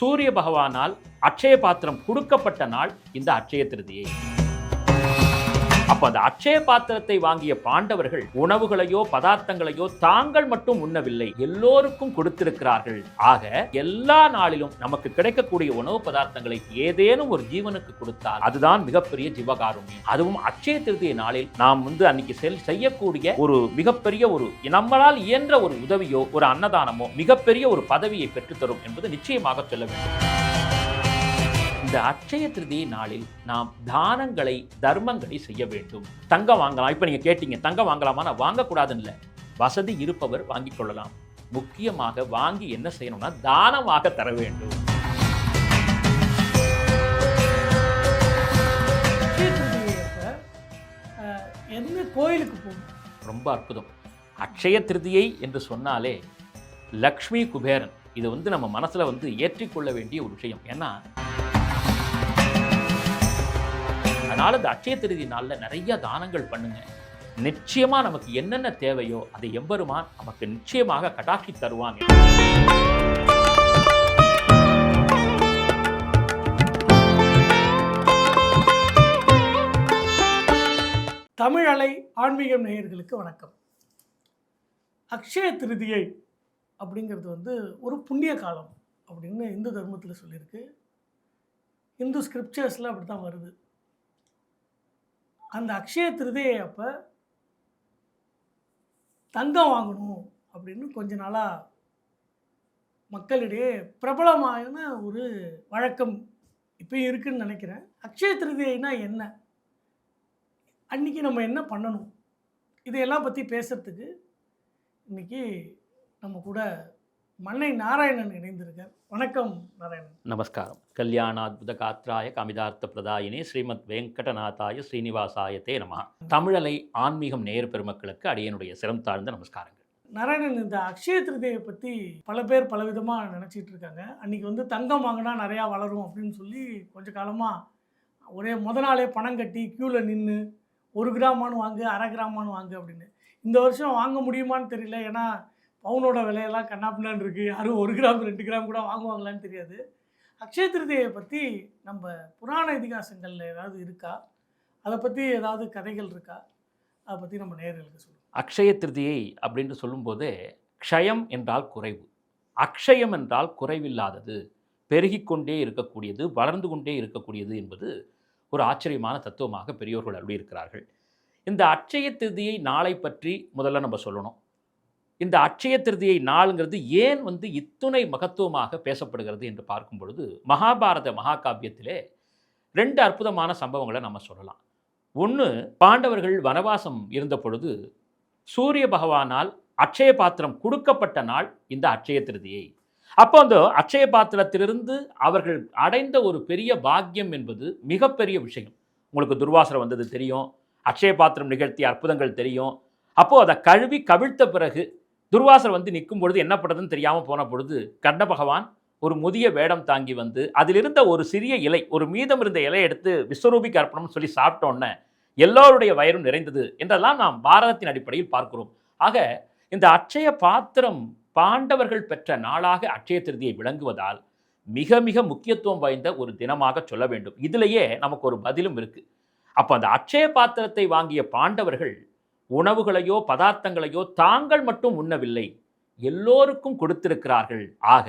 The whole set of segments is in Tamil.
சூரிய பகவானால் அட்சய பாத்திரம் கொடுக்கப்பட்ட நாள் இந்த அட்சய திருதியை. அப்ப அந்த அட்சய பாத்திரத்தை வாங்கிய பாண்டவர்கள் உணவுகளையோ பதார்த்தங்களையோ தாங்கள் மட்டும் உண்ணவில்லை, எல்லோருக்கும் கொடுத்திருக்கிறார்கள். ஆக எல்லா நாளிலும் நமக்கு கிடைக்கக்கூடிய உணவு பதார்த்தங்களை ஏதேனும் ஒரு ஜீவனுக்கு கொடுத்தால் அதுதான் மிகப்பெரிய ஜீவகாருண்யம். அதுவும் அட்சய திருதியை நாளில் நாம் அன்னைக்கு செய்யக்கூடிய ஒரு மிகப்பெரிய ஒரு நம்மளால் இயன்ற ஒரு உதவியோ ஒரு அன்னதானமோ மிகப்பெரிய ஒரு பதவியை பெற்றுத்தரும் என்பது நிச்சயமாக சொல்ல வேண்டும். இந்த அட்சய திருதியை நாளில் நாம் தானங்களை தர்மங்களை செய்ய வேண்டும். தங்கம் வாங்கலாம். இப்ப நீங்க கேட்டீங்க தங்கம் வாங்கலாமா? நான் வாங்கக்கூடாதுன்னு இல்லை, வசதி இருப்பவர் வாங்கிக் கொள்ளலாம். முக்கியமாக வாங்கி என்ன செய்யணும்னா தானமாக தர வேண்டும். என்ன கோயிலுக்கு போகும்? ரொம்ப அற்புதம். அட்சய திருதியை என்று சொன்னாலே லக்ஷ்மி குபேரன் இது நம்ம மனசுல ஏற்றிக்கொள்ள வேண்டிய ஒரு விஷயம். ஏன்னா அதனால இந்த அட்சய திருதி நாளில் நிறைய தானங்கள் பண்ணுங்க. நிச்சயமா நமக்கு என்னென்ன தேவையோ அதை எம்பெருமான் நமக்கு நிச்சயமாக கடாட்சி தருவாங்க. தமிழலை ஆன்மீகம் நேயர்களுக்கு வணக்கம். அக்ஷய திருதியை அப்படிங்கிறது ஒரு புண்ணிய காலம் அப்படின்னு இந்து தர்மத்தில் சொல்லியிருக்கு. இந்து ஸ்கிரிப்சர்ஸில் அப்படி தான் வருது. அந்த அக்ஷய திருதியை அப்போ தங்கம் வாங்கணும் அப்படின்னு கொஞ்ச நாளாக மக்களிடையே பிரபலமான ஒரு வழக்கம் இப்போ இருக்குன்னு நினைக்கிறேன். அக்ஷய திருதியைனா என்ன, அன்றைக்கி நம்ம என்ன பண்ணணும், இதையெல்லாம் பற்றி பேசுகிறதுக்கு இன்றைக்கி நம்ம கூட மன்னை நாராயணன் இணைந்திருக்கார். வணக்கம் நாராயணன். நமஸ்காரம். கல்யாணாத்புத காத்ராய காமிதார்த்த பிரதாயினே ஸ்ரீமத் வெங்கடநாதாய ஸ்ரீனிவாசாயத்தே நமஹ. தமிழலை ஆன்மீகம் நேயர் பெருமக்களுக்கு அடியனுடைய சிரம் தாழ்ந்த நமஸ்காரங்கள். நாராயணன், இந்த அக்ஷய திருதியை பற்றி பல பேர் பலவிதமாக நினச்சிட்டு இருக்காங்க. அன்றைக்கி தங்கம் வாங்கினா நிறையா வளரும் அப்படின்னு சொல்லி கொஞ்சம் காலமாக ஒரே நாளே பணம் கட்டி க்யூவில் நின்று 1 கிராமானு வாங்கு 1/2 கிராமானு வாங்கு அப்படின்னு. இந்த வருஷம் வாங்க முடியுமான்னு தெரியல. ஏன்னா பவுனோட விலையெல்லாம் கண்ணாப்பின்னான்னு இருக்குது. யாரும் 1 கிராம் 2 கிராம் கூட வாங்குவாங்களான்னு தெரியாது. அக்ஷய திருதியை பற்றி நம்ம புராண இதிகாசங்களில் ஏதாவது இருக்கா? அதை பற்றி ஏதாவது கதைகள் இருக்கா? அதை பற்றி நம்ம நேயர்களுக்கு சொல்லுவோம். அக்ஷய திருதியை அப்படின்னு சொல்லும்போதே க்ஷயம் என்றால் குறைவு, அக்ஷயம் என்றால் குறைவில்லாதது, பெருகிக்கொண்டே இருக்கக்கூடியது, வளர்ந்து கொண்டே இருக்கக்கூடியது என்பது ஒரு ஆச்சரியமான தத்துவமாக பெரியோர்கள் அருளியிருக்கிறார்கள். இந்த அட்சய திருதியை நாளை பற்றி முதல்ல நம்ம சொல்லணும். இந்த அட்சய திருதியை நாளுங்கிறது ஏன் இத்துணை மகத்துவமாக பேசப்படுகிறது என்று பார்க்கும் பொழுது மகாபாரத மகாகாவியத்திலே 2 அற்புதமான சம்பவங்களை நம்ம சொல்லலாம். ஒன்று, பாண்டவர்கள் வனவாசம் இருந்த பொழுது சூரிய பகவானால் அட்சய பாத்திரம் கொடுக்கப்பட்ட நாள் இந்த அட்சய திருதியை. அப்போ அந்த அட்சய பாத்திரத்திலிருந்து அவர்கள் அடைந்த ஒரு பெரிய பாக்கியம் என்பது மிகப்பெரிய விஷயம். உங்களுக்கு துர்வாசரம் வந்தது தெரியும், அட்சய பாத்திரம் நிகழ்த்திய அற்புதங்கள் தெரியும். அப்போது அதை கழுவி கவிழ்த்த பிறகு துர்வாசர் நிற்கும் பொழுது என்ன பண்ணுறதுன்னு தெரியாமல் போன பொழுது கண்ண பகவான் ஒரு முதிய வேடம் தாங்கி அதிலிருந்த ஒரு சிறிய இலை, ஒரு மீதம் இருந்த இலையை எடுத்து விஸ்வரூபிக்கு அர்ப்பணம்னு சொல்லி சாப்பிட்டோன்னே எல்லோருடைய வயிறும் நிறைந்தது என்றெல்லாம் நாம் பாரதத்தின் அடிப்படையில் பார்க்கிறோம். ஆக இந்த அட்சய பாத்திரம் பாண்டவர்கள் பெற்ற நாளாக அட்சய திருதியை விளங்குவதால் மிக மிக முக்கியத்துவம் வாய்ந்த ஒரு தினமாக சொல்ல வேண்டும். இதிலேயே நமக்கு ஒரு பதிலும் இருக்குது. அப்போ அந்த அட்சய பாத்திரத்தை வாங்கிய பாண்டவர்கள் உணவுகளையோ பதார்த்தங்களையோ தாங்கள் மட்டும் உண்ணவில்லை, எல்லோருக்கும் கொடுத்திருக்கிறார்கள். ஆக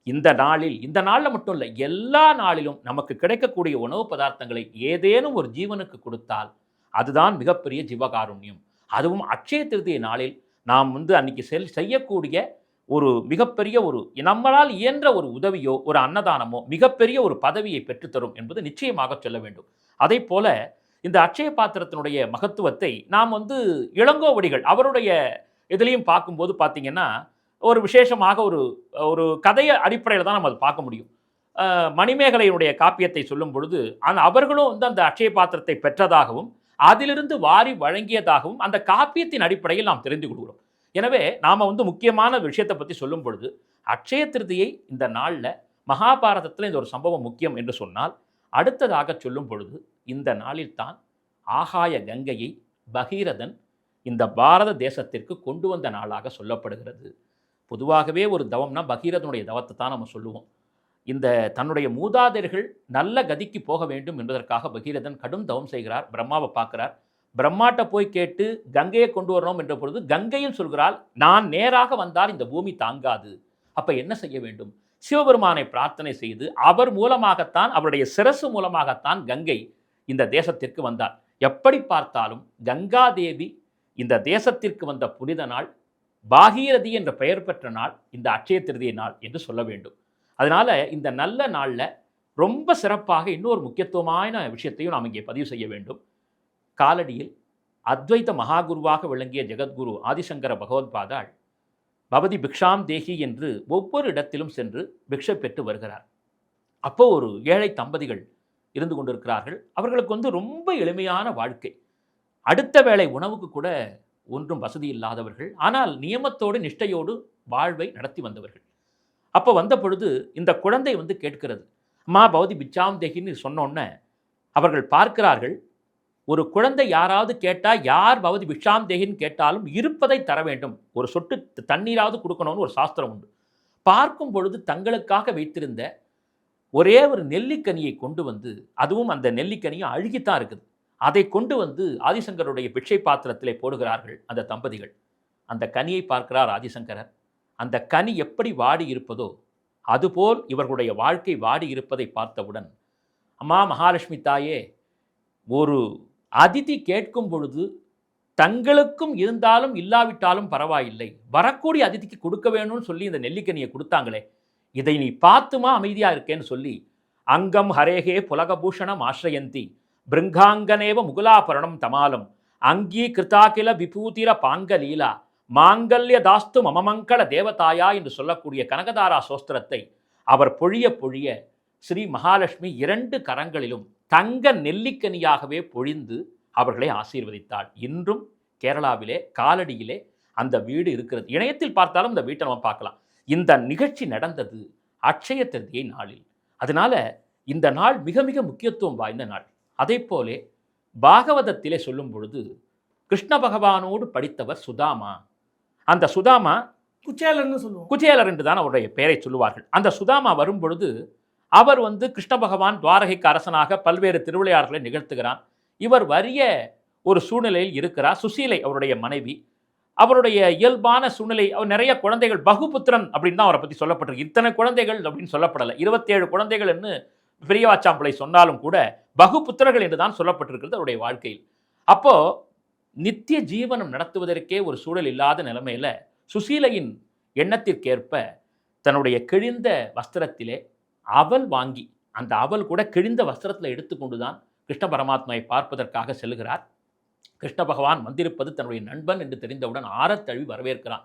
இந்த நாளில் மட்டும் இல்லை, எல்லா நாளிலும் நமக்கு கிடைக்கக்கூடிய உணவு பதார்த்தங்களை ஏதேனும் ஒரு ஜீவனுக்கு கொடுத்தால் அதுதான் மிகப்பெரிய ஜீவகாருண்யம். அதுவும் அட்சய திருதியை நாளில் நாம் அன்னைக்கு செய்யக்கூடிய ஒரு மிகப்பெரிய ஒரு நம்மளால் இயன்ற ஒரு உதவியோ ஒரு அன்னதானமோ மிகப்பெரிய ஒரு பதவியை பெற்றுத்தரும் என்பது நிச்சயமாக சொல்ல வேண்டும். அதே போல இந்த அட்சய பாத்திரத்தினுடைய மகத்துவத்தை நாம் இளங்கோவடிகள் அவருடைய இதுலேயும் பார்க்கும்போது பார்த்தீங்கன்னா ஒரு விசேஷமாக ஒரு கதையை அடிப்படையில் தான் நம்ம அதை பார்க்க முடியும். மணிமேகலையினுடைய காப்பியத்தை சொல்லும் பொழுது அவர்களும் அந்த அட்சய பாத்திரத்தை பெற்றதாகவும் அதிலிருந்து வாரி வழங்கியதாகவும் அந்த காப்பியத்தின் அடிப்படையில் நாம் தெரிந்து கொள்கிறோம். எனவே நாம் முக்கியமான விஷயத்தை பற்றி சொல்லும் பொழுது அட்சய திருதியை இந்த நாளில் மகாபாரதத்தில் இந்த ஒரு சம்பவம் முக்கியம் என்று சொன்னால், அடுத்ததாக சொல்லும் பொழுது இந்த நாளில்தான் ஆகாய கங்கையை பகீரதன் இந்த பாரத தேசத்திற்கு கொண்டு வந்த நாளாக சொல்லப்படுகிறது. பொதுவாகவே ஒரு தவம்னா பகீரதனுடைய தவத்தை தான் நம்ம சொல்லுவோம். இந்த தன்னுடைய மூதாதையர்கள் நல்ல கதிக்கு போக வேண்டும் என்பதற்காக பகீரதன் கடும் தவம் செய்கிறார். பிரம்மாவை பார்க்கிறார். பிரம்மாட்ட போய் கேட்டு கங்கையை கொண்டு வரணும் என்ற பொழுது கங்கையும் சொல்கிறாள், நான் நேராக வந்தால் இந்த பூமி தாங்காது. அப்ப என்ன செய்ய வேண்டும்? சிவபெருமானை பிரார்த்தனை செய்து அவர் மூலமாகத்தான், அவருடைய சிரசு மூலமாகத்தான் கங்கை இந்த தேசத்திற்கு வந்தார். எப்படி பார்த்தாலும் கங்காதேவி இந்த தேசத்திற்கு வந்த புனித நாள், பாகீரதி என்ற பெயர் பெற்ற நாள் இந்த அட்சய திருதியை நாள் என்று சொல்ல வேண்டும். அதனால இந்த நல்ல நாளில் ரொம்ப சிறப்பாக இன்னொரு முக்கியத்துவமான விஷயத்தையும் நாம் இங்கே பதிவு செய்ய வேண்டும். காலடியில் அத்வைத மகாகுருவாக விளங்கிய ஜெகத்குரு ஆதிசங்கர பகவத்பாதாள் பவதி பிக்ஷாம் தேகி என்று ஒவ்வொரு இடத்திலும் சென்று பிக்ஷை பெற்று வருகிறார். அப்போ ஒரு ஏழை தம்பதிகள் இருந்து கொண்டிருக்கிறார்கள். அவர்களுக்கு ரொம்ப எளிமையான வாழ்க்கை. அடுத்த வேளை உணவுக்கு கூட ஒன்றும் வசதி இல்லாதவர்கள், ஆனால் நியமத்தோடு நிஷ்டையோடு வாழ்வை நடத்தி வந்தவர்கள். அப்போ வந்த பொழுது இந்த குழந்தை கேட்கிறது, அம்மா பவதி பிச்சாம் தேகின்னு சொன்னோன்னே அவர்கள் பார்க்கிறார்கள், ஒரு குழந்தை யாராவது கேட்டால், யார் பவதி பிக்ஷாம் தேகின்னு கேட்டாலும் இருப்பதை தர வேண்டும், ஒரு சொட்டு தண்ணீராவது கொடுக்கணும்னு ஒரு சாஸ்திரம் உண்டு. பார்க்கும் பொழுது தங்களுக்காக வைத்திருந்த ஒரே ஒரு நெல்லிக்கனியை கொண்டு வந்து, அதுவும் அந்த நெல்லிக்கனியும் அழுகித்தான் இருக்குது, அதை கொண்டு வந்து ஆதிசங்கருடைய பிட்சை பாத்திரத்திலே போடுகிறார்கள் அந்த தம்பதிகள். அந்த கனியை பார்க்கிறார் ஆதிசங்கரர். அந்த கனி எப்படி வாடி இருப்பதோ அதுபோல் இவர்களுடைய வாழ்க்கை வாடி இருப்பதை பார்த்தவுடன், அம்மா மகாலட்சுமி தாயே, ஒரு அதிதி கேட்கும் பொழுது தங்களுக்கும் இருந்தாலும் இல்லாவிட்டாலும் பரவாயில்லை, வரக்கூடிய அதிதிக்கு கொடுக்க வேணும்னு சொல்லி இந்த நெல்லிக்கனியை கொடுத்தாங்களே, இதை நீ பார்த்துமா அமைதியா இருக்கேன்னு சொல்லி, அங்கம் ஹரேகே புலகபூஷணம் ஆශ්‍රயந்தி பிருங்காங்கனேவ முகுலாபரணம் தமாலம் அங்கீ கிருதாகில விபூதிர பாங்கலீலா மாங்கல்ய தாஸ்து மமமங்கள தேவதாயா என்று சொல்லக்கூடிய கனகதாரா சோஸ்திரத்தை அவர் பொழிய பொழிய ஸ்ரீ மகாலட்சுமி 2 கரங்களிலும் தங்க நெல்லிக்கனியாகவே பொழிந்து அவர்களை ஆசீர்வதித்தாள். இன்றும் கேரளாவிலே காலடியிலே அந்த வீடு இருக்கிறது. இணையத்தில் பார்த்தாலும் இந்த வீட்டை நம்ம பார்க்கலாம். இந்த நிகழ்ச்சி நடந்தது அட்சய திருதியை நாளில். அதனால இந்த நாள் மிக மிக முக்கியத்துவம் வாய்ந்த நாள். அதே போலே பாகவதத்திலே சொல்லும் பொழுது கிருஷ்ண பகவானோடு படித்தவர் சுதாமா. அந்த சுதாமா குச்சேலர்னு சொல்லுவோம், குச்சேலர் என்று தான் அவருடைய பெயரை சொல்லுவார்கள். அந்த சுதாமா வரும் பொழுது அவர் கிருஷ்ண பகவான் துவாரகைக்கு அரசனாக பல்வேறு திருவிளையாடல்களை நிகழ்த்துகிறான். இவர் வறிய ஒரு சூழ்நிலையில் இருக்கிறார். சுசீலை அவருடைய மனைவி. அவருடைய இயல்பான சூழ்நிலை, அவர் நிறைய குழந்தைகள், பகுபுத்திரன் அப்படின்னு தான் அவரை பற்றி சொல்லப்பட்டிருக்கு. இத்தனை குழந்தைகள் அப்படின்னு சொல்லப்படலை, 27 குழந்தைகள் என்று பெரியவாச்சாம்பிள்ளை சொன்னாலும் கூட பகுபுத்திரர்கள் என்று தான் சொல்லப்பட்டிருக்கிறது அவருடைய வாழ்க்கையில். அப்போ நித்திய ஜீவனம் நடத்துவதற்கே ஒரு சூழல் இல்லாத நிலைமையில சுசீலையின் எண்ணத்திற்கேற்ப தன்னுடைய கிழிந்த வஸ்திரத்திலே அவல் வாங்கி, அந்த அவல் கூட கிழிந்த வஸ்திரத்தில் எடுத்துக்கொண்டு தான் கிருஷ்ண பரமாத்மாவை பார்ப்பதற்காக செல்கிறார். கிருஷ்ண பகவான் வந்திருப்பது தன்னுடைய நண்பன் என்று தெரிந்தவுடன் ஆரத்தழுவி வரவேற்கிறான்.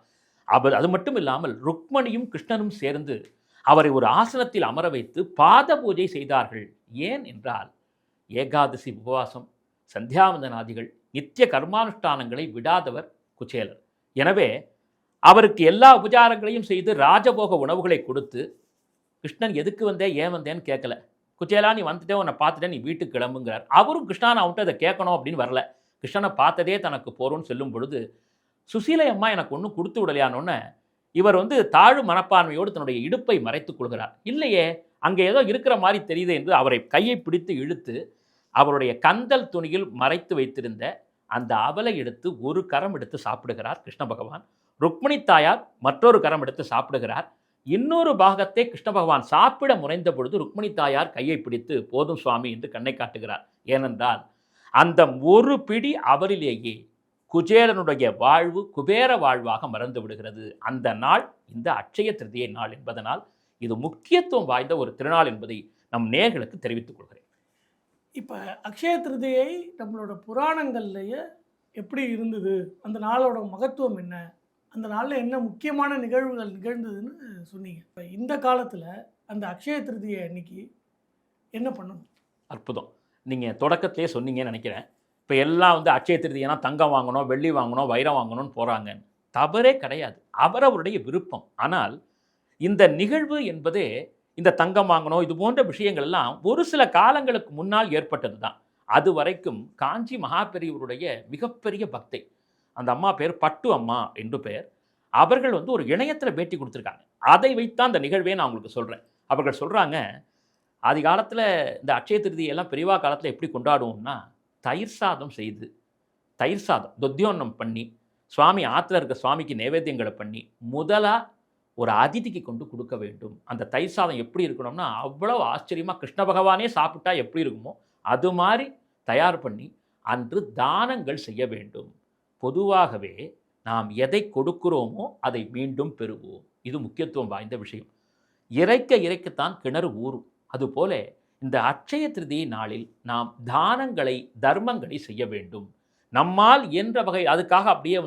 அது மட்டும் இல்லாமல் ருக்மணியும் கிருஷ்ணனும் சேர்ந்து அவரை ஒரு ஆசனத்தில் அமர வைத்து பாத பூஜை செய்தார்கள். ஏன் என்றால், ஏகாதசி உபவாசம், சந்தியாவந்தனாதிகள், நித்திய கர்மானுஷ்டானங்களை விடாதவர் குச்சேலர். எனவே அவருக்கு எல்லா உபச்சாரங்களையும் செய்து ராஜபோக உணவுகளை கொடுத்து, கிருஷ்ணன் எதுக்கு வந்தேன் ஏன் வந்தேன்னு கேட்கல, குச்சேலா நீ வந்துட்டே உன்னை பார்த்துட்டே நீ வீட்டுக்கு கிளம்புங்கிறார். அவரும் கிருஷ்ணன் அவன்கிட்ட அதை கேட்கணும் அப்படின்னு வரல. கிருஷ்ணனை பார்த்ததே தனக்கு போகிறோன்னு சொல்லும் பொழுது, சுசீலை அம்மா எனக்கு ஒன்றும் கொடுத்து விடலையானோன்னு இவர் தாழ் மனப்பான்மையோடு தன்னுடைய இடுப்பை மறைத்துக் கொள்கிறார். இல்லையே, அங்கே ஏதோ இருக்கிற மாதிரி தெரியுது என்று அவரை கையை பிடித்து இழுத்து அவருடைய கந்தல் துணியில் மறைத்து வைத்திருந்த அந்த அவலை எடுத்து ஒரு கரம் எடுத்து சாப்பிடுகிறார் கிருஷ்ண பகவான். ருக்மிணி தாயார் மற்றொரு கரம் எடுத்து சாப்பிடுகிறார். இன்னொரு பாகத்தை கிருஷ்ண பகவான் சாப்பிட முனைந்த பொழுது ருக்மிணி தாயார் கையை பிடித்து போதும் சுவாமி என்று கண்ணை காட்டுகிறார். ஏனென்றால் அந்த ஒரு பிடி அவரிலேயே குஜேலனுடைய வாழ்வு குபேர வாழ்வாக மறந்து விடுகிறது. அந்த நாள் இந்த அட்சய திருதியை நாள் என்பதனால் இது முக்கியத்துவம் வாய்ந்த ஒரு திருநாள் என்பதை நம் நேயர்களுக்கு தெரிவித்துக் கொள்கிறேன். இப்போ அக்ஷய திருதியை நம்மளோட புராணங்கள்லேயே எப்படி இருந்தது, அந்த நாளோட மகத்துவம் என்ன, அந்த நாளில் என்ன முக்கியமான நிகழ்வுகள் நிகழ்ந்ததுன்னு சொன்னீங்க. இப்போ இந்த காலத்தில் அந்த அக்ஷய திருதியை அன்னைக்கு என்ன பண்ணணும்? அற்புதம். நீங்கள் தொடக்கத்திலே சொன்னீங்கன்னு நினைக்கிறேன். இப்போ எல்லாம் அட்சய திருதினா தங்கம் வாங்கணும், வெள்ளி வாங்கணும், வைரம் வாங்கணும்னு போகிறாங்கன்னு. தவறே கிடையாது, அவரவருடைய விருப்பம். ஆனால் இந்த நிகழ்வு என்பதே, இந்த தங்கம் வாங்கணும் இது போன்ற விஷயங்கள் எல்லாம் ஒரு சில காலங்களுக்கு முன்னால் ஏற்பட்டது தான். அது வரைக்கும் காஞ்சி மகாபெரியவருடைய மிகப்பெரிய பக்தை, அந்த அம்மா பேர் பட்டு அம்மா என்று பெயர். அவர்கள் ஒரு இணையத்தில் பேட்டி கொடுத்துருக்காங்க. அதை வைத்தான் அந்த நிகழ்வே நான் உங்களுக்கு சொல்கிறேன். அவர்கள் சொல்கிறாங்க, ஆதி காலத்தில் இந்த அட்சய திருதியெல்லாம் பெரியவா காலத்தில் எப்படி கொண்டாடுவோம்னா, தயிர் சாதம் செய்து, தயிர் சாதம் தொத்தியோன்னம் பண்ணி, சுவாமி ஆற்றுல இருக்க சுவாமிக்கு நைவேத்தியங்களை பண்ணி, முதலாக ஒரு அதிதிக்கு கொண்டு கொடுக்க வேண்டும். அந்த தயிர் சாதம் எப்படி இருக்கணும்னா, அவ்வளோ ஆச்சரியமாக கிருஷ்ண பகவானே சாப்பிட்டா எப்படி இருக்குமோ அது மாதிரி தயார் பண்ணி அன்று தானங்கள் செய்ய வேண்டும். பொதுவாகவே நாம் எதை கொடுக்கிறோமோ அதை மீண்டும் பெறுவோம். இது முக்கியத்துவம் வாய்ந்த விஷயம். இறைக்க இறைக்கத்தான் கிணறு ஊறும். அதுபோல இந்த அட்சய திருதியை நாளில் நாம் தானங்களை, தர்மங்களை செய்ய வேண்டும். நம்மால் இயன்ற வகை, அதுக்காக அப்படியே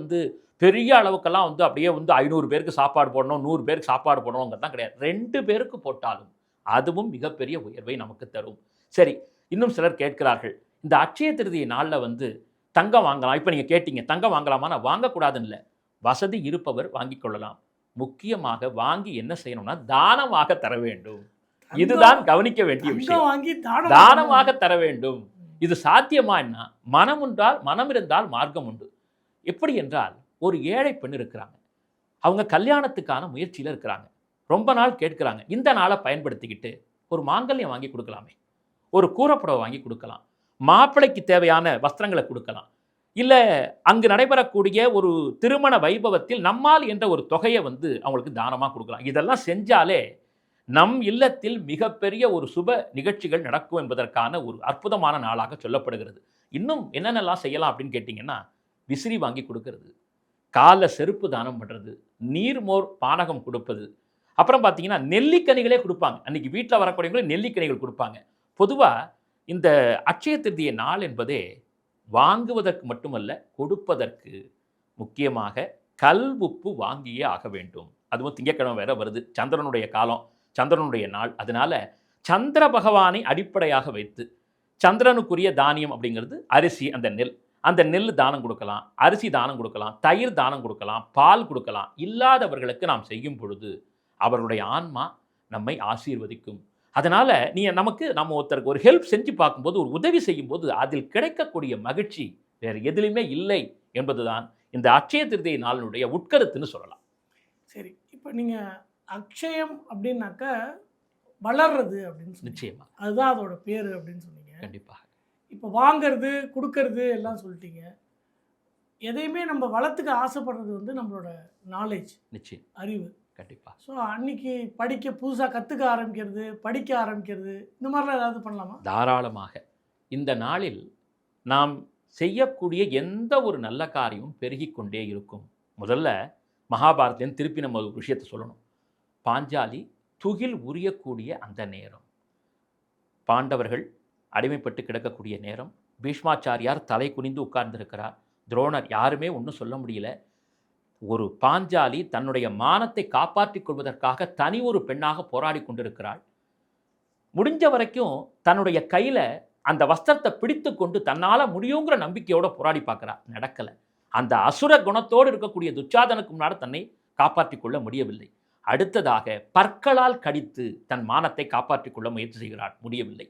பெரிய அளவுக்கெல்லாம் அப்படியே 500 பேருக்கு சாப்பாடு போடணும், 100 பேருக்கு சாப்பாடு போடணுங்கிறது தான் கிடையாது. 2 பேருக்கு போட்டாலும் அதுவும் மிகப்பெரிய உயர்வை நமக்கு தரும். சரி, இன்னும் சிலர் கேட்கிறார்கள், இந்த அட்சய திருதியை நாளில் தங்கம் வாங்கலாம். இப்போ நீங்கள் கேட்டீங்க தங்கம் வாங்கலாமா? நான் வாங்கக்கூடாதுன்னு இல்லை, வசதி இருப்பவர் வாங்கிக் கொள்ளலாம். முக்கியமாக வாங்கி என்ன செய்யணும்னா தானமாக தர வேண்டும். இதுதான் கவனிக்க வேண்டிய விஷயம். வாங்கி தானமாக தர வேண்டும். இது சாத்தியமா? என்ன, மனம் இருந்தால் மார்க்கம் உண்டு. எப்படி என்றால், ஒரு ஏழை பெண் இருக்கிறாங்க, அவங்க கல்யாணத்துக்கான முயற்சியில் இருக்கிறாங்க, ரொம்ப நாள் கேட்குறாங்க. இந்த நாளை பயன்படுத்திக்கிட்டு ஒரு மாங்கல்யம் வாங்கி கொடுக்கலாமே, ஒரு கூரைப்புடவை வாங்கி கொடுக்கலாம், மாப்பிள்ளைக்கு தேவையான வஸ்திரங்களை கொடுக்கலாம், இல்லை அங்கு நடைபெறக்கூடிய ஒரு திருமண வைபவத்தில் நம்மால் என்ற ஒரு தொகையை அவங்களுக்கு தானமாக கொடுக்கலாம். இதெல்லாம் செஞ்சாலே நம் இல்லத்தில் மிகப்பெரிய ஒரு சுப நிகழ்ச்சிகள் நடக்கும் என்பதற்கான ஒரு அற்புதமான நாளாக சொல்லப்படுகிறது. இன்னும் என்னென்னலாம் செய்யலாம் அப்படின்னு கேட்டிங்கன்னா, விசிறி வாங்கி கொடுக்கறது, காலை செருப்பு தானம் பண்ணுறது, நீர்மோர் பானகம் கொடுப்பது, அப்புறம் பார்த்தீங்கன்னா நெல்லிக்கனிகளே கொடுப்பாங்க. அன்றைக்கி வீட்டில் வரக்கூடியவங்களே நெல்லிக்கனிகள் கொடுப்பாங்க. பொதுவாக இந்த அட்சய திருதியை நாள் என்பதே வாங்குவதற்கு மட்டுமல்ல, கொடுப்பதற்கு. முக்கியமாக கல் உப்பு வாங்கியே ஆக வேண்டும். அதுவும் திங்கட்கிழமை வேற வருது, சந்திரனுடைய காலம், சந்திரனுடைய நாள். அதனால சந்திர பகவானை அடிப்படையாக வைத்து சந்திரனுக்குரிய தானியம் அப்படிங்கிறது அரிசி, அந்த நெல் தானம் கொடுக்கலாம், அரிசி தானம் கொடுக்கலாம், தயிர் தானம் கொடுக்கலாம், பால் கொடுக்கலாம். இல்லாதவர்களுக்கு நாம் செய்யும் பொழுது அவர்களுடைய ஆன்மா நம்மை ஆசீர்வதிக்கும். அதனால் நம்ம ஒருத்தருக்கு ஒரு ஹெல்ப் செஞ்சு பார்க்கும்போது, ஒரு உதவி செய்யும்போது அதில் கிடைக்கக்கூடிய மகிழ்ச்சி வேறு எதிலுமே இல்லை என்பதுதான் இந்த அட்சய திருதியை நாளினுடைய உட்கருத்துன்னு சொல்லலாம். சரி, இப்போ நீங்கள் அக்ஷயம் அப்படின்னாக்க வளர்றது அப்படின்னு சொல்லி, நிச்சயமா அதுதான் அதோட பேர் அப்படின்னு சொன்னீங்க. கண்டிப்பாக. இப்போ வாங்கிறது, கொடுக்கறது எல்லாம் சொல்லிட்டீங்க. எதையுமே நம்ம வளத்துக்கு ஆசைப்படுறது நம்மளோட நாலேஜ், நிச்சயம், அறிவு. கண்டிப்பாக. ஸோ அன்னைக்கு புதுசாக கற்றுக்க ஆரம்பிக்கிறது, படிக்க ஆரம்பிக்கிறது, இந்த மாதிரிலாம் ஏதாவது பண்ணலாமா? தாராளமாக. இந்த நாளில் நாம் செய்யக்கூடிய எந்த ஒரு நல்ல காரியமும் பெருகிக்கொண்டே இருக்கும். முதல்ல மகாபாரதத்தின் திருப்பி நம்ம ஒரு விஷயத்தை சொல்லணும். பாஞ்சாலி துகில் உரியக்கூடிய அந்த நேரம், பாண்டவர்கள் அடிமைப்பட்டு கிடக்கக்கூடிய நேரம், பீஷ்மாச்சாரியார் தலை குனிந்து உட்கார்ந்திருக்கிறார், துரோணர் யாருமே ஒன்றும் சொல்ல முடியல. ஒரு பாஞ்சாலி தன்னுடைய மானத்தை காப்பாற்றிக் கொள்வதற்காக தனி ஒரு பெண்ணாக போராடி கொண்டிருக்கிறாள். முடிஞ்ச வரைக்கும் தன்னுடைய கையில் அந்த வஸ்திரத்தை பிடித்து கொண்டு தன்னால் முடியுங்கிற நம்பிக்கையோடு போராடி பார்க்குறா, நடக்கலை. அந்த அசுர குணத்தோடு இருக்கக்கூடிய துச்சாதனுக்கு முன்னாடி தன்னை காப்பாற்றிக் கொள்ள முடியவில்லை. அடுத்ததாக பற்களால் கடித்து தன் மானத்தை காப்பாற்றிக் கொள்ள முயற்சி செய்கிறாள், முடியவில்லை.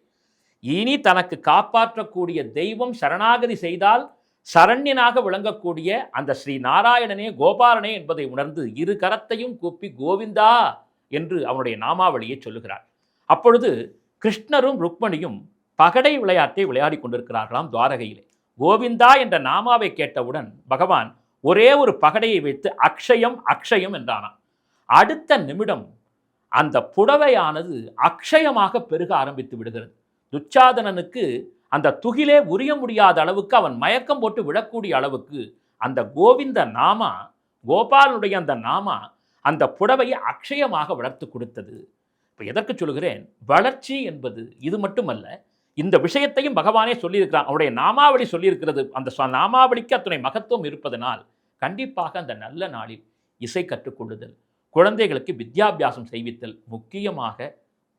இனி தனக்கு காப்பாற்றக்கூடிய தெய்வம் சரணாகதி செய்தால் சரண்யனாக விளங்கக்கூடிய அந்த ஸ்ரீ நாராயணனே கோபாலனே என்பதை உணர்ந்து இரு கரத்தையும் கூப்பி கோவிந்தா என்று அவனுடைய நாமாவளியை சொல்லுகிறாள். அப்பொழுது கிருஷ்ணரும் ருக்மணியும் பகடை விளையாட்டை விளையாடி கொண்டிருக்கிறார்களாம் துவாரகையிலே. கோவிந்தா என்ற நாமாவை கேட்டவுடன் பகவான் ஒரே ஒரு பகடையை வைத்து அக்ஷயம் அக்ஷயம் என்றானான். அடுத்த நிமிடம் அந்த புடவையானது அக்ஷயமாக பெருக ஆரம்பித்து விடுகிறது. துச்சாதனனுக்கு அந்த துகிலே உரிய முடியாத அளவுக்கு, அவன் மயக்கம் போட்டு விடக்கூடிய அளவுக்கு அந்த கோவிந்த நாமா, கோபாலனுடைய அந்த நாமா அந்த புடவையை அக்ஷயமாக வளர்த்து கொடுத்தது. இப்போ எதற்கு சொல்கிறேன், வளர்ச்சி என்பது இது மட்டுமல்ல, இந்த விஷயத்தையும் பகவானே சொல்லியிருக்கிறான், அவருடைய நாமாவளி சொல்லியிருக்கிறது. அந்த நாமாவளிக்கு அத்தனை மகத்துவம் இருப்பதனால் கண்டிப்பாக அந்த நல்ல நாளில் இசை கற்றுக்கொள்ளுதல், குழந்தைகளுக்கு வித்யாபியாசம் செய்வித்தல், முக்கியமாக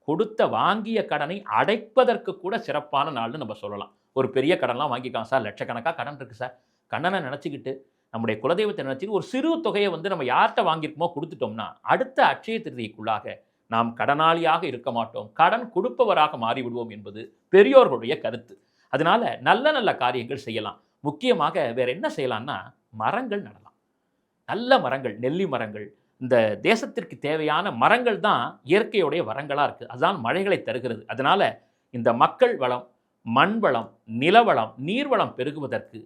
கொடுத்த வாங்கிய கடனை அடைப்பதற்கு கூட சிறப்பான நாள்னு நம்ம சொல்லலாம். ஒரு பெரிய கடன்லாம் வாங்கிக்கலாம் சார், லட்சக்கணக்காக கடன் இருக்குது சார், கண்ணனை நினச்சிக்கிட்டு நம்முடைய குலதெய்வத்தை நினச்சிட்டு ஒரு சிறு தொகையை நம்ம யார்கிட்ட வாங்கியிருக்கோமோ கொடுத்துட்டோம்னா அடுத்த அட்சய திருதிக்குள்ளாக நாம் கடனாளியாக இருக்க மாட்டோம், கடன் கொடுப்பவராக மாறிவிடுவோம் என்பது பெரியோர்களுடைய கருத்து. அதனால நல்ல நல்ல காரியங்கள் செய்யலாம். முக்கியமாக வேற என்ன செய்யலாம்னா, மரங்கள் நடலாம். நல்ல மரங்கள், நெல்லி மரங்கள், இந்த தேசத்திற்கு தேவையான மரங்கள் தான் இயற்கையுடைய வரங்களாக இருக்குது. அதுதான் மழைகளை தருகிறது. அதனால் இந்த மக்கள் வளம், மண் வளம், நிலவளம், நீர்வளம் பெருகுவதற்கு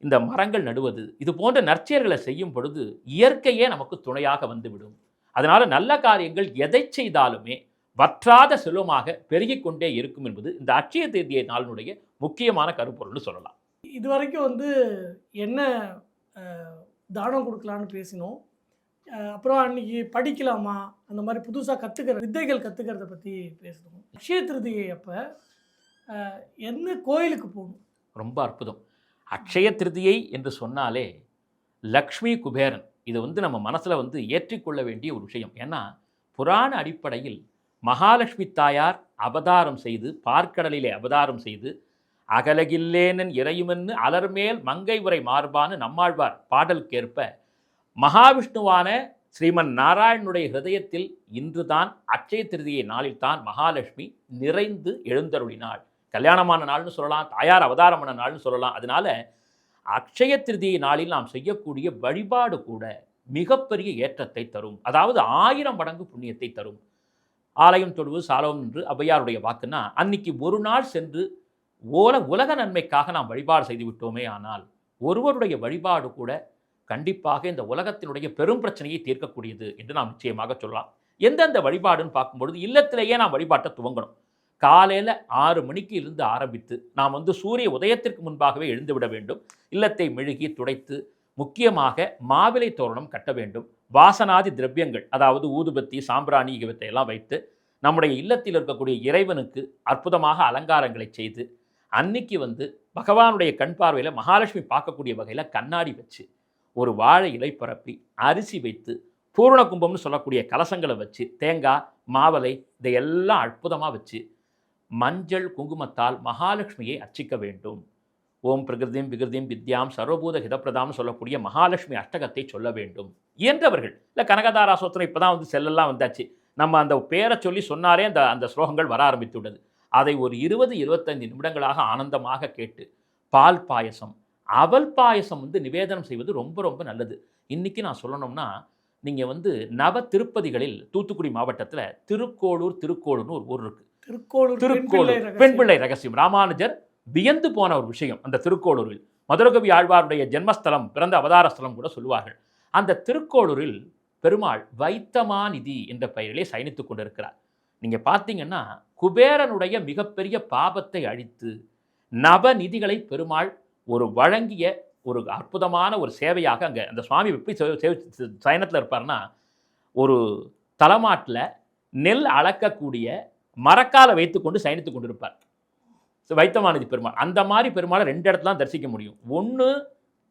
இந்த மரங்கள் நடுவது, இது போன்ற நற்செயல்களை செய்யும் பொழுது இயற்கையே நமக்கு துணையாக வந்துவிடும். அதனால் நல்ல காரியங்கள் எதை செய்தாலுமே வற்றாத செல்வமாக பெருகிக் கொண்டே இருக்கும் என்பது இந்த அட்சய திருதியை நாளினுடைய முக்கியமான கருப்பொருள்னு சொல்லலாம். இது வரைக்கும் வந்து என்ன தானம் கொடுக்கலான்னு பேசினோம். அப்புறம் அன்றைக்கி படிக்கலாமா, அந்த மாதிரி புதுசாக கற்றுக்கிற வித்தைகள் கற்றுக்கிறத பற்றி பேசணும். அட்சய திருதியை அப்போ என்ன கோயிலுக்கு போகணும்? ரொம்ப அற்புதம். அட்சய திருதியை என்று சொன்னாலே லக்ஷ்மி குபேரன், இது நம்ம மனசில் ஏற்றிக்கொள்ள வேண்டிய ஒரு விஷயம். ஏன்னா புராண அடிப்படையில் மகாலட்சுமி தாயார் அவதாரம் செய்து, பார்க்கடலிலே அவதாரம் செய்து, அகலகில்லேனன் இறையுமென்னு அலர்மேல் மங்கை உரை மார்பான்னு நம்மாழ்வார் பாடலுக்கேற்ப மகாவிஷ்ணுவான ஸ்ரீமன் நாராயணனுடைய ஹிருதயத்தில் இன்றுதான் அட்சய திருதியை நாளில்தான் மகாலட்சுமி நிறைந்து எழுந்தருளினாள். கல்யாணமான நாள்னு சொல்லலாம், தாயார் அவதாரமான நாள்னு சொல்லலாம். அதனால அட்சய திருதியை நாளில் நாம் செய்யக்கூடிய வழிபாடு கூட மிகப்பெரிய ஏற்றத்தை தரும். அதாவது 1000 மடங்கு புண்ணியத்தை தரும். ஆலயம் தொழுவது சாலவும் என்று ஔவையாருடைய வாக்குன்னா, அன்னைக்கு ஒரு நாள் சென்று உலக நன்மைக்காக நாம் வழிபாடு செய்து விட்டோமே, ஆனால் ஒருவருடைய வழிபாடு கூட கண்டிப்பாக இந்த உலகத்தினுடைய பெரும் பிரச்சனையை தீர்க்கக்கூடியது என்று நாம் நிச்சயமாக சொல்லலாம். எந்தெந்த வழிபாடுன்னு பார்க்கும்பொழுது இல்லத்திலேயே நாம் வழிபாட்டை துவங்கணும். காலையில் 6 மணிக்கு இருந்து ஆரம்பித்து நாம் சூரிய உதயத்திற்கு முன்பாகவே எழுந்து விட வேண்டும். இல்லத்தை மெழுகி துடைத்து முக்கியமாக மாவிலை தோரணம் கட்ட வேண்டும். வாசனாதி திரவியங்கள், அதாவது ஊதுபத்தி, சாம்பிராணி இவற்றை எல்லாம் வைத்து நம்முடைய இல்லத்தில் இருக்கக்கூடிய இறைவனுக்கு அற்புதமாக அலங்காரங்களை செய்து, அன்னைக்கு பகவானுடைய கண் பார்வையில் மகாலட்சுமி பார்க்கக்கூடிய வகையில் கண்ணாடி வச்சு, ஒரு வாழை இலை பரப்பி, அரிசி வைத்து, பூரண கும்பம்னு சொல்லக்கூடிய கலசங்களை வச்சு, தேங்காய், மாவலை இதையெல்லாம் அற்புதமாக வச்சு மஞ்சள் குங்குமத்தால் மகாலட்சுமியை அர்ச்சிக்க வேண்டும். ஓம் பிரகிருதிம் விகிருதிம் வித்யாம் சர்வபூத ஹிதப்பிரதாம்னு சொல்லக்கூடிய மகாலட்சுமி அஷ்டகத்தை சொல்ல வேண்டும். இயன்றவர்கள் இல்லை, கனகதாரா சோத்திரம் இப்போ தான் செல்லெல்லாம் வந்தாச்சு. நம்ம அந்த பேரை சொல்லி சொன்னாலே அந்த ஸ்லோகங்கள் வர ஆரம்பித்துள்ளது. அதை ஒரு 20-25 நிமிடங்களாக ஆனந்தமாக கேட்டு பால் பாயசம், அவல் பாயசம் நிவேதனம் செய்வது ரொம்ப ரொம்ப நல்லது. இன்றைக்கி நான் சொல்லணும்னா, நீங்கள் நவ திருப்பதிகளில் தூத்துக்குடி மாவட்டத்தில் திருக்கோளூர்னு ஒரு ஊர் இருக்குது. திருக்கோளூர் பெண்பிள்ளை ரகசியம். ராமானுஜர் வியந்து போன ஒரு விஷயம். அந்த திருக்கோளூரில் மதுரகவி ஆழ்வாருடைய ஜென்மஸ்தலம், பிறந்த அவதார ஸ்தலம் கூட சொல்லுவார்கள். அந்த திருக்கோளூரில் பெருமாள் வைத்தமாநிதி என்ற பெயரிலே சயனித்துக் கொண்டிருக்கிறார். நீங்கள் பார்த்தீங்கன்னா குபேரனுடைய மிகப்பெரிய பாபத்தை அழித்து நவநிதிகளை பெருமாள் ஒரு வழங்கிய ஒரு அற்புதமான ஒரு சேவையாக அங்கே அந்த சுவாமி எப்படி சயனத்தில் இருப்பார்னா, ஒரு தலைமாட்டில் நெல் அளக்கக்கூடிய மரக்காலை வைத்துக்கொண்டு சயனித்து கொண்டிருப்பார் வைத்தமாநிதி பெருமாள். அந்த மாதிரி பெருமாளை 2 இடத்துல தான் தரிசிக்க முடியும். ஒன்று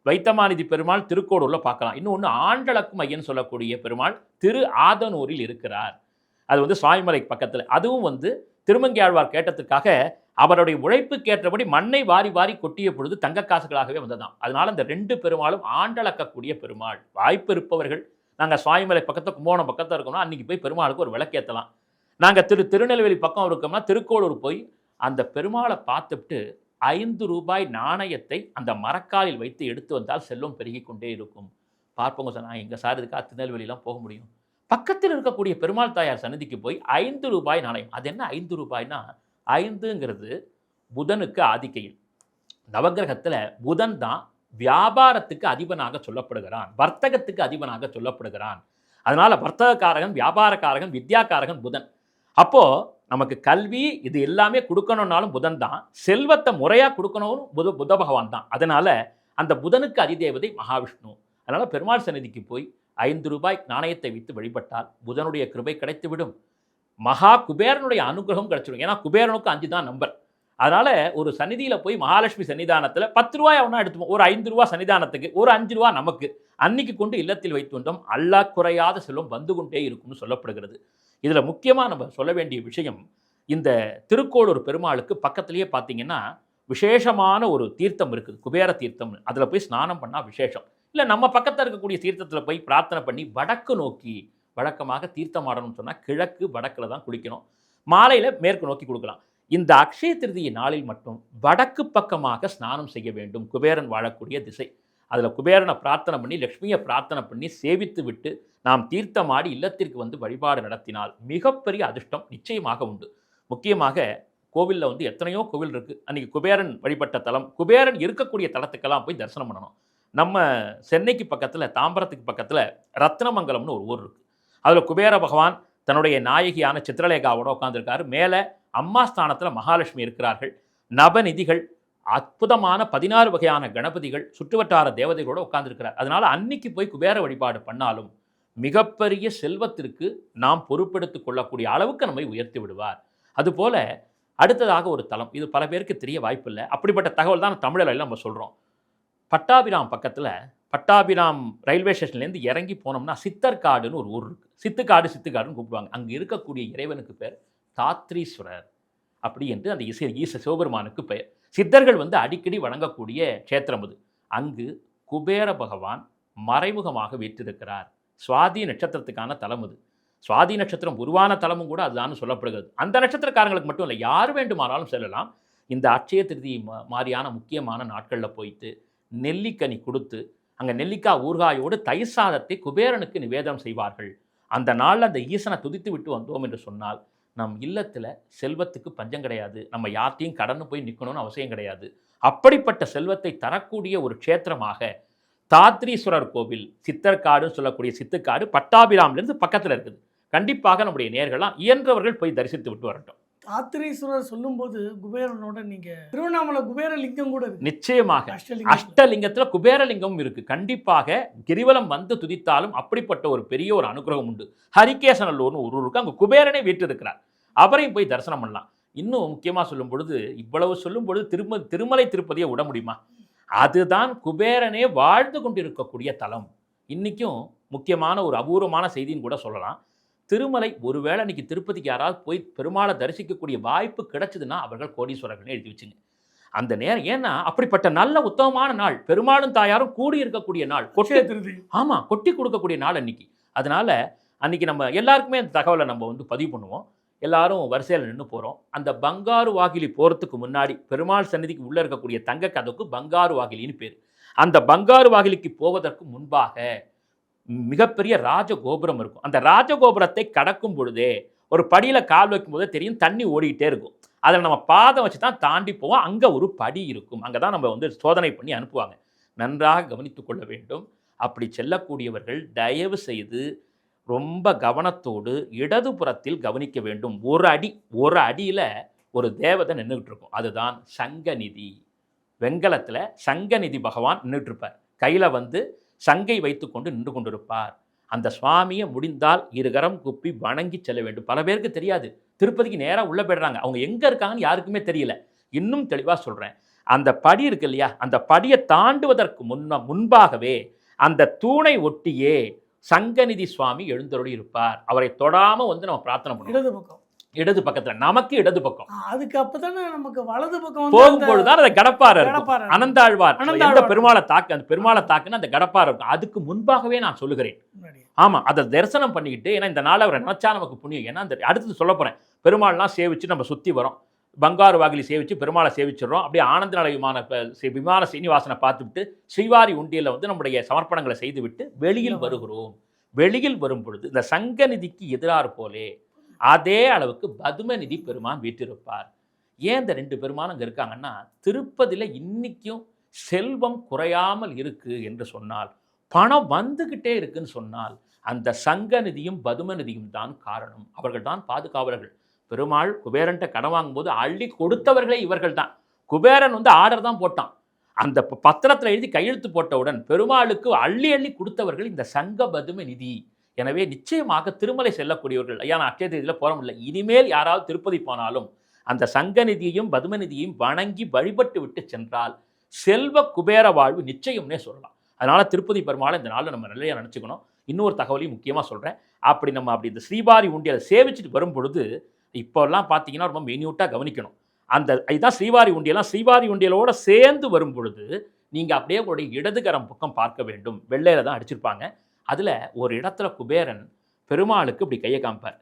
வைத்தமாநிதி பெருமாள் திருக்கோடூரில் பார்க்கலாம். இன்னொன்று ஆண்டளக்கும் ஐயன் சொல்லக்கூடிய பெருமாள் திரு ஆதனூரில் இருக்கிறார். அது சுவாமிமலை பக்கத்தில். அதுவும் திருமங்கையாழ்வார் கேட்டதுக்காக அவருடைய உழைப்புக்கேற்றபடி மண்ணை வாரி வாரி கொட்டிய பொழுது தங்க காசுகளாகவே வந்ததாம். அதனால் அந்த 2 பெருமாளும் ஆண்டளக்கக்கூடிய பெருமாள். வாய்ப்பு இருப்பவர்கள், நாங்கள் சுவாமிமலை பக்கத்தில் கும்போணம் பக்கத்தில் இருக்கோம்னா அன்றைக்கி போய் பெருமாளுக்கு ஒரு விளக்கேற்றலாம். நாங்கள் திருநெல்வேலி பக்கம் இருக்கோம்னா திருக்கோளூர் போய் அந்த பெருமாளை பார்த்துட்டு 5 ரூபாய் நாணயத்தை அந்த மரக்காலில் வைத்து எடுத்து வந்தால் செல்வம் பெருகி கொண்டே இருக்கும். பார்ப்போங்க சார், நான் எங்கள் சார் இதுக்காக திருநெல்வேலிலாம் போக முடியும். பக்கத்தில் இருக்கக்கூடிய பெருமாள் தாயார் சன்னதிக்கு போய் 5 ரூபாய் நாணயம். அது என்ன 5 ரூபாய்னா, 5ங்கிறது புதனுக்கு ஆதிக்கையில். நவகிரகத்தில் புதன் தான் வியாபாரத்துக்கு அதிபனாக சொல்லப்படுகிறான், வர்த்தகத்துக்கு அதிபனாக சொல்லப்படுகிறான். அதனால் வர்த்தகக்காரகன், வியாபாரக்காரகன், வித்யாக்காரகன் புதன். அப்போது நமக்கு கல்வி இது எல்லாமே கொடுக்கணுன்னாலும் புதன் தான், செல்வத்தை முறையாக கொடுக்கணும் புத பகவான் தான். அதனால் அந்த புதனுக்கு அதிதேவதை மகாவிஷ்ணு. அதனால் பெருமாள் சன்னதிக்கு போய் 5 ரூபாய் நாணயத்தை வைத்து வழிபட்டால் புதனுடைய கிருபை கிடைத்துவிடும். மகா குபேரனுடைய அனுகிரகம் கிடைச்சிடும். ஏன்னா குபேரனுக்கு 5 தான் நம்பர். அதனால் ஒரு சன்னிதியில் போய் மகாலட்சுமி சன்னிதானத்தில் 10 ரூபாய் அவனா எடுத்துப்போம். ஒரு 5 ரூபா சன்னிதானத்துக்கு, ஒரு 5 ரூபா நமக்கு. அன்னைக்கு கொண்டு இல்லத்தில் வைத்து வந்தோம், அல்லா குறையாத செல்வம் வந்து கொண்டே இருக்கும்னு சொல்லப்படுகிறது. இதில் முக்கியமாக நம்ம சொல்ல வேண்டிய விஷயம், இந்த திருக்கோளூர் பெருமாளுக்கு பக்கத்துலேயே பார்த்தீங்கன்னா விசேஷமான ஒரு தீர்த்தம் இருக்குது, குபேர தீர்த்தம். அதில் போய் ஸ்நானம் பண்ணால் விசேஷம். இல்லை நம்ம பக்கத்தில் இருக்கக்கூடிய தீர்த்தத்தில் போய் பிரார்த்தனை பண்ணி வடக்கு நோக்கி, வழக்கமாக தீர்த்தம் ஆடணும்னு சொன்னால் கிழக்கு வடக்கில் தான் குளிக்கணும், மாலையில் மேற்கு நோக்கி கொடுக்கலாம். இந்த அக்ஷய திருதியை நாளில் மட்டும் வடக்கு பக்கமாக ஸ்நானம் செய்ய வேண்டும். குபேரன் வாழக்கூடிய திசை. அதில் குபேரனை பிரார்த்தனை பண்ணி, லக்ஷ்மியை பிரார்த்தனை பண்ணி சேவித்து விட்டு நாம் தீர்த்தமாடி இல்லத்திற்கு வந்து வழிபாடு நடத்தினால் மிகப்பெரிய அதிர்ஷ்டம் நிச்சயமாக உண்டு. முக்கியமாக கோவிலில் வந்து எத்தனையோ கோவில் இருக்குது. அன்றைக்கி குபேரன் வழிபட்ட தலம், குபேரன் இருக்கக்கூடிய தலத்துக்கெல்லாம் போய் தரிசனம் பண்ணணும். நம்ம சென்னைக்கு பக்கத்தில், தாம்பரத்துக்கு பக்கத்தில் ரத்னமங்கலம்னு ஒரு ஊர் இருக்குது. அதில் குபேர பகவான் தன்னுடைய நாயகியான சித்திரலேகாவோட உட்காந்துருக்காரு. மேலே அம்மா ஸ்தானத்தில் மகாலட்சுமி இருக்கிறார்கள். நவநிதிகள், அற்புதமான 16 வகையான கணபதிகள், சுற்றுவட்டார தேவதைகளோட உட்கார்ந்துருக்கிறார். அதனால அன்னைக்கு போய் குபேர வழிபாடு பண்ணாலும் மிகப்பெரிய செல்வத்திற்கு நாம் பொறுப்பெடுத்துக் கொள்ளக்கூடிய அளவுக்கு நம்மை உயர்த்தி விடுவார். அதுபோல அடுத்ததாக ஒரு தலம், இது பல பேருக்கு தெரிய வாய்ப்பில்லை. அப்படிப்பட்ட தகவல் தான் தமிழில் நம்ம சொல்கிறோம். பட்டாபிராம் பக்கத்தில், பட்டாபிராம் ரயில்வே ஸ்டேஷன்லேருந்து இறங்கி போனோம்னா சித்தர்காடுன்னு ஒரு ஊர் இருக்குது. சித்துக்காடுன்னு கூப்பிடுவாங்க. அங்கே இருக்கக்கூடிய இறைவனுக்கு பேர் தாத்ரீஸ்வரர் அப்படி என்று அந்த ஈச சிவபெருமானுக்கு பெயர். சித்தர்கள் வந்து அடிக்கடி வணங்கக்கூடிய க்ஷேத்திரம் அது. அங்கு குபேர பகவான் மறைமுகமாக வீற்றிருக்கிறார். சுவாதி நட்சத்திரத்துக்கான தலம் அது. சுவாதி நட்சத்திரம் உருவான தலமும் கூட அதுதான் சொல்லப்படுகிறது. அந்த நட்சத்திரக்காரங்களுக்கு மட்டும் இல்லை, யார் வேண்டுமானாலும் செல்லலாம். இந்த அட்சய திருதி மாதிரியான முக்கியமான நாட்களில் போயிட்டு நெல்லிக்கனி கொடுத்து, அங்கே நெல்லிக்காய் ஊறுகாயோடு தயிர் சாதத்தை குபேரனுக்கு நிவேதனம் செய்வார்கள். அந்த நாளில் அந்த ஈசனை துதித்து விட்டு வந்தோம் என்று சொன்னால் நம் இல்லத்தில் செல்வத்துக்கு பஞ்சம் கிடையாது. நம்ம யார்த்தையும் கடந்து போய் நிற்கணும்னு அவசியம் கிடையாது. அப்படிப்பட்ட செல்வத்தை தரக்கூடிய ஒரு க்ஷேத்திரமாக தாத்ரீஸ்வரர் கோவில், சித்தர்காடுன்னு சொல்லக்கூடிய சித்துக்காடு பட்டாபிராமிலிருந்து பக்கத்தில் இருக்குது. கண்டிப்பாக நம்முடைய நேயர்கள்லாம் இயன்றவர்கள் போய் தரிசித்து விட்டு வரட்டும். தாத்ரீஸ்வரர் சொல்லும்போது குபேரனோட நீங்க திருவண்ணாமலை குபேரலிங்கம் கூட இருக்கு. நிச்சயமாக அஷ்டலிங்கத்தில் குபேரலிங்கமும் இருக்கு. கண்டிப்பாக கிரிவலம் வந்து துதித்தாலும் அப்படிப்பட்ட ஒரு பெரிய ஒரு அனுகிரகம் உண்டு. ஹரிகேசநல்லூர்னு ஒரு ஊருக்கு அங்கே குபேரனே வீட்டு இருக்கிறார். அவரையும் போய் தரிசனம் பண்ணலாம். இன்னும் முக்கியமாக சொல்லும் பொழுது, இவ்வளவு சொல்லும் பொழுது திருமலை திருப்பதியை விட முடியுமா? அதுதான் குபேரனே வாழ்ந்து கொண்டிருக்கக்கூடிய தலம். இன்னைக்கும் முக்கியமான ஒரு அபூர்வமான செய்தின்னு கூட சொல்லலாம். திருமலை, ஒருவேளை இன்னைக்கு திருப்பதிக்கு யாராவது போய் பெருமாளை தரிசிக்கக்கூடிய வாய்ப்பு கிடைச்சதுன்னா அவர்கள் கோடீஸ்வரர்களே எழுதி வச்சுங்க. அந்த நேரம், ஏன்னா அப்படிப்பட்ட நல்ல உத்தமமான நாள், பெருமாளும் தாயாரும் கூடி இருக்கக்கூடிய நாள், ஆமாம் கொட்டி கொடுக்கக்கூடிய நாள் அன்னைக்கு. அதனால அன்னைக்கு நம்ம எல்லாருக்குமே அந்த தகவலை நம்ம வந்து பதிவு பண்ணுவோம். எல்லாரும் வரிசையில் நின்று போகிறோம். அந்த பங்காரு வாகிலி போகிறதுக்கு முன்னாடி பெருமாள் சந்நிதிக்கு உள்ளே இருக்கக்கூடிய தங்க கதவுக்கு பங்காரு வாகிலின்னு பேர். அந்த பங்காரு வாகிலிக்கு போவதற்கு முன்பாக மிகப்பெரிய ராஜகோபுரம் இருக்கும். அந்த ராஜகோபுரத்தை கடக்கும் பொழுதே ஒரு படியில் கால் வைக்கும் போதே தெரியும் தண்ணி ஓடிக்கிட்டே இருக்கும். அதில் நம்ம பாதம் வச்சு தான் தாண்டி போவோம். அங்கே ஒரு படி இருக்கும். அங்கே தான் நம்ம வந்து சோதனை பண்ணி அனுப்புவாங்க. நன்றாக கவனித்து கொள்ள வேண்டும். அப்படி செல்லக்கூடியவர்கள் தயவு செய்து ரொம்ப கவனத்தோடு இடதுபுறத்தில் கவனிக்க வேண்டும். ஒரு அடியில் ஒரு தேவதை நின்றுகிட்டு இருக்கும். அதுதான் சங்கநிதி. வெங்கலத்தில் சங்கநிதி பகவான் நின்றுட்டு இருப்பார். கையில் வந்து சங்கை வைத்துக்கொண்டு நின்று கொண்டிருப்பார். அந்த சுவாமியை முடிந்தால் இருகரம் குப்பி வணங்கி செல்ல வேண்டும். பல பேருக்கு தெரியாது. திருப்பதிக்கு நேராக உள்ளே போயிடுறாங்க. அவங்க எங்கே இருக்காங்கன்னு யாருக்குமே தெரியல. இன்னும் தெளிவாக சொல்கிறேன், அந்த படி இருக்கு இல்லையா, அந்த படியை தாண்டுவதற்கு முன்பாகவே அந்த தூணை ஒட்டியே சங்கநிதி சுவாமி எழுந்தருளி இருப்பார். அவரை தொடாமல் வந்து நம்ம பிரார்த்தனை பண்ணுவோம். இடது பக்கத்தில், நமக்கு இடது பக்கம். அதுக்கு அப்பதானே நமக்கு வலது பக்கம் போகும்பொழுதுதான் அந்த கடப்பாறை இருக்கும். அனந்தாழ்வார் எந்த பெருமாளை தாக்கு, அந்த பெருமாளை தாக்குன்னு அந்த கடப்பாறை இருக்கும். அதுக்கு முன்பாகவே நான் சொல்லுகிறேன். ஆமா, அதை தரிசனம் பண்ணிக்கிட்டு, ஏன்னா இந்த நாள் அவரை நினைச்சா நமக்கு புண்ணியம். ஏன்னா அந்த அடுத்தது சொல்ல போறேன், பெருமாள்லாம் சேவிச்சு நம்ம சுத்தி வரோம். பங்காரு வாகிலி சேவிச்சு பெருமாளை சேவிச்சிடறோம். அப்படியே ஆனந்த நிலை விமான சீனிவாசனை பார்த்துவிட்டு ஸ்ரீவாரி உண்டியில் வந்து நம்முடைய சமர்ப்பணங்களை செய்துவிட்டு வெளியில் வருகிறோம். வெளியில் வரும் பொழுது இந்த சங்கநிதிக்கு எதிராறு போலே அதே அளவுக்கு பதுமநிதி பெருமான் வீற்றிருப்பார். ஏன் இந்த 2 பெருமான் அங்கே இருக்காங்கன்னா, திருப்பதியில் இன்னைக்கும் செல்வம் குறையாமல் இருக்கு என்று சொன்னால், பணம் வந்துக்கிட்டே இருக்குன்னு சொன்னால், அந்த சங்கநிதியும் பதுமநிதியும் தான் காரணம். அவர்கள் தான் பாதுகாவலர்கள். பெருமாள் குபேரன்ட்ட கடன் வாங்கும்போது அள்ளி கொடுத்தவர்களே இவர்கள் தான். குபேரன் வந்து ஆர்டர் தான் போட்டான். அந்த பத்திரத்தில் எழுதி கையெழுத்து போட்டவுடன் பெருமாளுக்கு அள்ளி அள்ளி கொடுத்தவர்கள் இந்த சங்க பதும நிதி. எனவே நிச்சயமாக திருமலை செல்லக்கூடியவர்கள், ஐயா நான் அட்சய தேதியில் போக முடியல, இனிமேல் யாராவது திருப்பதி போனாலும் அந்த சங்கநிதியையும் பதுமநிதியையும் வணங்கி வழிபட்டு விட்டு சென்றால் செல்வ குபேர வாழ்வு நிச்சயம்னே சொல்லலாம். அதனால் திருப்பதி பெருமாளை இந்த நாளில் நம்ம நிறையா நினச்சிக்கணும். இன்னொரு தகவலையும் முக்கியமாக சொல்கிறேன். அப்படி இந்த ஸ்ரீவாரி உண்டியலை சேவிச்சுட்டு வரும் பொழுது இப்போல்லாம் பார்த்தீங்கன்னா ரொம்ப மெனியூட்டாக கவனிக்கணும். அந்த இதுதான் ஸ்ரீவாரி உண்டியெல்லாம். ஸ்ரீவாரி உண்டியலோடு சேர்ந்து வரும் பொழுது நீங்கள் அப்படியே உங்களுடைய இடதுகரம் பக்கம் பார்க்க வேண்டும். வெள்ளையில் தான் அடிச்சிருப்பாங்க. அதில் ஒரு இடத்துல குபேரன் பெருமாளுக்கு இப்படி கையை காமிப்பார்.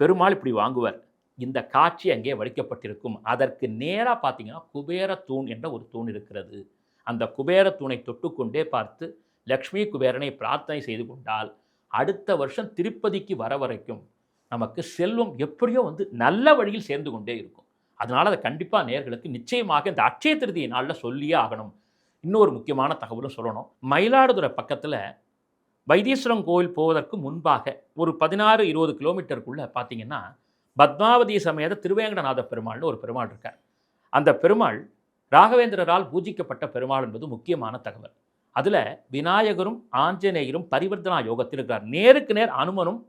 பெருமாள் இப்படி வாங்குவார். இந்த காட்சி அங்கே வடிக்கப்பட்டிருக்கும். அதற்கு நேராக பார்த்தீங்கன்னா குபேர தூண் என்ற ஒரு தூண் இருக்கிறது. அந்த குபேர தூணை தொட்டுக்கொண்டே பார்த்து லக்ஷ்மி குபேரனை பிரார்த்தனை செய்து கொண்டால் அடுத்த வருஷம் திருப்பதிக்கு வர வரைக்கும் நமக்கு செல்வம் எப்படியோ வந்து நல்ல வழியில் சேர்ந்து கொண்டே இருக்கும். அதனால் அதை கண்டிப்பாக நேயர்களுக்கு நிச்சயமாக இந்த அட்சய திருதியை நாளில் சொல்லியே ஆகணும். இன்னொரு முக்கியமான தகவலும் சொல்லணும். மயிலாடுதுறை பக்கத்தில் வைத்தீஸ்வரன் கோவில் போவதற்கு முன்பாக ஒரு 16-20 கிலோமீட்டருக்குள்ளே பார்த்தீங்கன்னா பத்மாவதி சமேத திருவேங்கடநாத பெருமாள்னு ஒரு பெருமாள் இருக்கார். அந்த பெருமாள் ராகவேந்திரரால் பூஜிக்கப்பட்ட பெருமாள் என்பது முக்கியமான தகவல். அதில் விநாயகரும் ஆஞ்சநேயரும் பரிவர்த்தனா யோகத்தில் இருக்கிறார். நேருக்கு நேர் அனுமனும்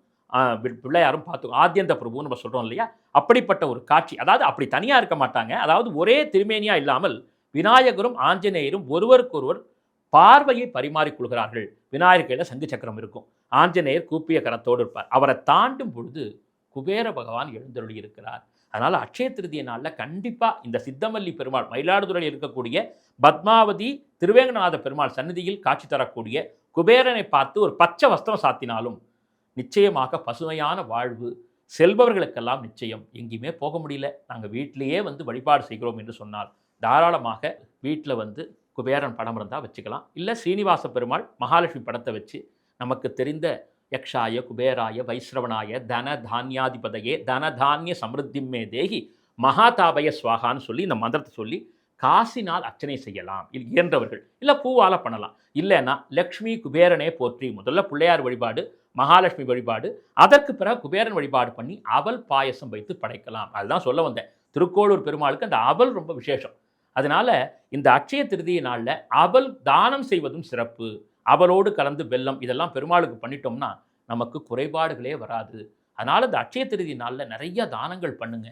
பிள்ளையாரும் பார்த்து ஆத்யந்த பிரபுன்னு நம்ம சொல்கிறோம் இல்லையா, அப்படிப்பட்ட ஒரு காட்சி. அதாவது அப்படி தனியாக இருக்க மாட்டாங்க. அதாவது ஒரே திருமேனியாக இல்லாமல் விநாயகரும் ஆஞ்சநேயரும் ஒருவருக்கொருவர் பார்வையை பரிமாறிக்கொள்கிறார்கள். விநாயகர் கையில் சங்கு சக்கரம் இருக்கும், ஆஞ்சநேயர் கூப்பிய கரத்தோடு இருப்பார். அவரை தாண்டும் பொழுது குபேர பகவான் எழுந்தருளி இருக்கிறார். அதனால் அட்சய திருதிய நாளில் கண்டிப்பாக இந்த சித்தமல்லி பெருமாள் மயிலாடுதுறையில் இருக்கக்கூடிய பத்மாவதி திருவேங்கடநாத பெருமாள் சந்நிதியில் காட்சி தரக்கூடிய குபேரனை பார்த்து ஒரு பச்சை வஸ்திரம் சாத்தினாலும் நிச்சயமாக பசுமையான வாழ்வு, செல்பவர்களுக்கெல்லாம் நிச்சயம். எங்கேயுமே போக முடியல, நாங்கள் வீட்டிலேயே வந்து வழிபாடு செய்கிறோம் என்று சொன்னால் தாராளமாக வீட்டில் வந்து குபேரன் படம் இருந்தால் வச்சுக்கலாம். இல்லை ஸ்ரீனிவாச பெருமாள் மகாலட்சுமி படத்தை வச்சு நமக்கு தெரிந்த யக்ஷாய குபேராய வைஸ்ரவனாய தன தானியாதிபதையே தன தானிய சமிருத்திமே தேகி மகாதாபய ஸ்வாகான்னு சொல்லி இந்த மந்திரத்தை சொல்லி காசினால் அர்ச்சனை செய்யலாம் இயன்றவர்கள். இல்லை பூவால் பண்ணலாம். இல்லைன்னா லக்ஷ்மி குபேரனே போற்றி முதல்ல பிள்ளையார் வழிபாடு, மகாலட்சுமி வழிபாடு, அதற்கு பிறகு குபேரன் வழிபாடு பண்ணி அவல் பாயசம் வைத்து படைக்கலாம். அதுதான் சொல்ல வந்தேன். திருக்கோளூர் பெருமாளுக்கு அந்த அவல் ரொம்ப விசேஷம். அதனால இந்த அட்சய திருதிய நாளில் அவல் தானம் செய்வதும் சிறப்பு. அவலோடு கலந்து வெல்லம் இதெல்லாம் பெருமாளுக்கு பண்ணிட்டோம்னா நமக்கு குறைபாடுகளே வராது. அதனால் இந்த அட்சய திருதிய நாளில் நிறைய தானங்கள் பண்ணுங்க.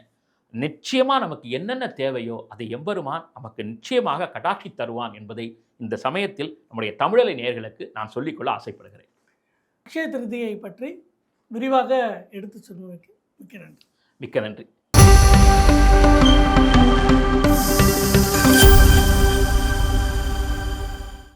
நிச்சயமாக நமக்கு என்னென்ன தேவையோ அதை எம்பெருமான் நமக்கு நிச்சயமாக கடாட்சி தருவான் என்பதை இந்த சமயத்தில் நம்முடைய தமிழலை நேயர்களுக்கு நான் சொல்லிக்கொள்ள ஆசைப்படுகிறேன். அட்சய திருதியை பற்றி விரிவாக எடுத்து சொன்னதற்கு மிக்க நன்றி. மிக்க நன்றி.